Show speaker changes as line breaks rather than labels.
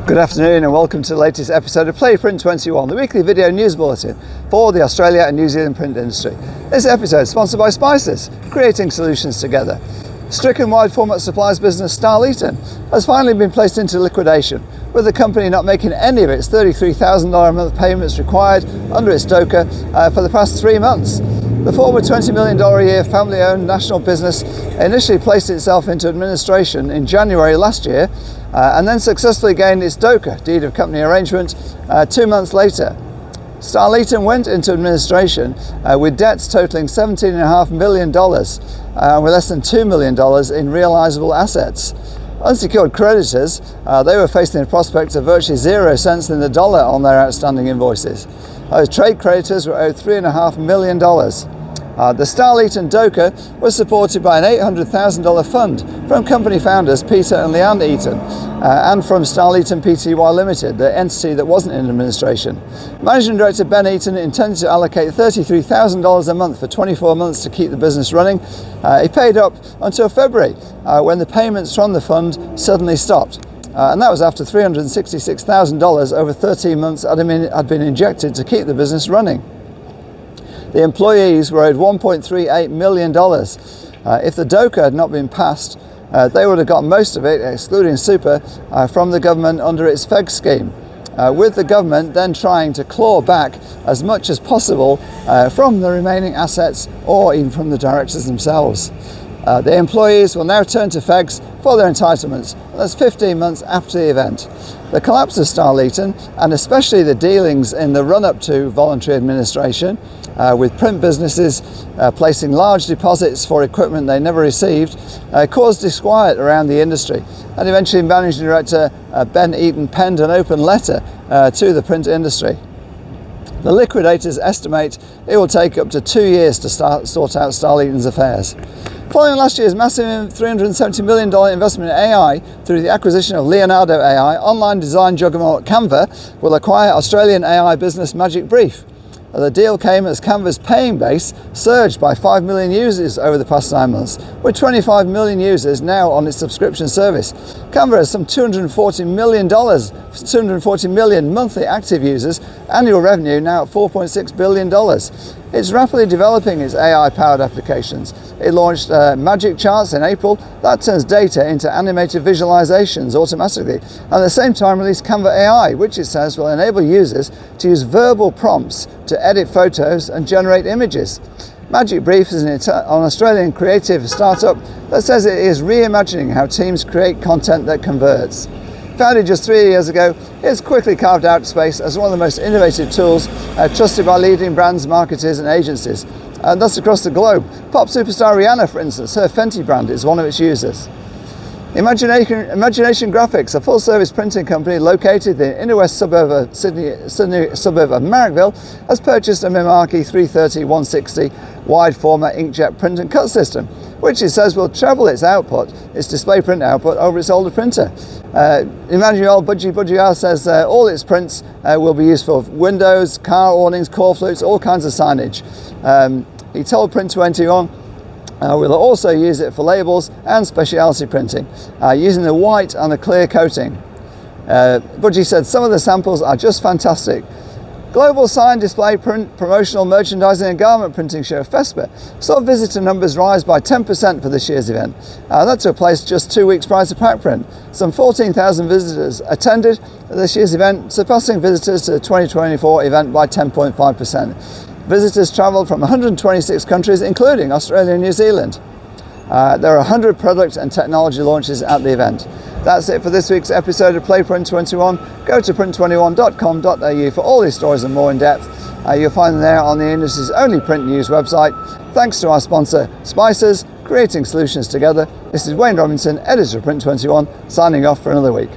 Good afternoon and welcome to the latest episode of Print21, the weekly video news bulletin for the Australia and New Zealand print industry. This episode is sponsored by Spices, creating solutions together. Stricken wide format supplies business Starleaton has finally been placed into liquidation, with the company not making any of its $33,000 a month payments required under its DOCA for the past 3 months. The former $20 million a year family-owned national business initially placed itself into administration in January last year and then successfully gained its DOCA, Deed of Company Arrangement, 2 months later. Starleaton went into administration with debts totaling $17.5 million with less than $2 million in realisable assets. Unsecured creditors, they were facing the prospect of virtually 0 cents in the dollar on their outstanding invoices. Trade creditors were owed $3.5 million. The Starleaton DOCA was supported by an $800,000 fund from company founders Peter and Leanne Eaton and from Starleaton Pty Limited, the entity that wasn't in administration. Managing Director Ben Eaton intended to allocate $33,000 a month for 24 months to keep the business running. He paid up until February when the payments from the fund suddenly stopped. And that was after $366,000 over 13 months had been injected to keep the business running. The employees were owed $1.38 million. If the DOCA had not been passed, they would have got most of it, excluding super, from the government under its FEG scheme, with the government then trying to claw back as much as possible from the remaining assets or even from the directors themselves. The employees will now turn to FEGs for their entitlements. That's 15 months after the event. The collapse of Starleaton, and especially the dealings in the run-up to voluntary administration, with print businesses placing large deposits for equipment they never received, caused disquiet around the industry. And eventually Managing Director Ben Eaton penned an open letter to the print industry. The liquidators estimate it will take up to 2 years to sort out Starleaton's affairs. Following last year's massive $370 million investment in AI through the acquisition of Leonardo AI, online design juggernaut Canva will acquire Australian AI business Magic Brief. The deal came as Canva's paying base surged by 5 million users over the past 9 months, with 25 million users now on its subscription service. Canva has some $240 million monthly active users, annual revenue now at $4.6 billion. It's rapidly developing its AI-powered applications. It launched Magic Charts in April. That turns data into animated visualizations automatically, and at the same time released Canva AI, which it says will enable users to use verbal prompts to edit photos and generate images. Magic Brief is an Australian creative startup that says it is reimagining how teams create content that converts. Founded just 3 years ago, it's quickly carved out space as one of the most innovative tools trusted by leading brands, marketers and agencies. And that's across the globe. Pop superstar Rihanna, for instance, her Fenty brand is one of its users. Imagination Graphics, a full-service printing company located in the inner west suburb of Sydney suburb of Marrickville, has purchased a Mimaki 330-160 wide format inkjet print and cut system, which it says will treble its display print output over its older printer. Emmanuel Budgie says all its prints will be used for windows, car awnings, call flutes, all kinds of signage. He told Print21 we'll also use it for labels and specialty printing, using the white and the clear coating. Budgie said some of the samples are just fantastic. Global sign, display, print, promotional, merchandising and garment printing show Fespa saw visitor numbers rise by 10% for this year's event. That took place just 2 weeks prior to Pack Print. Some 14,000 visitors attended this year's event, surpassing visitors to the 2024 event by 10.5%. Visitors travelled from 126 countries, including Australia and New Zealand. There are 100 product and technology launches at the event. That's it for this week's episode of Print21. Go to print21.com.au for all these stories and more in depth. You'll find them there on the industry's only print news website. Thanks to our sponsor, Spices, creating solutions together. This is Wayne Robinson, editor of Print21, signing off for another week.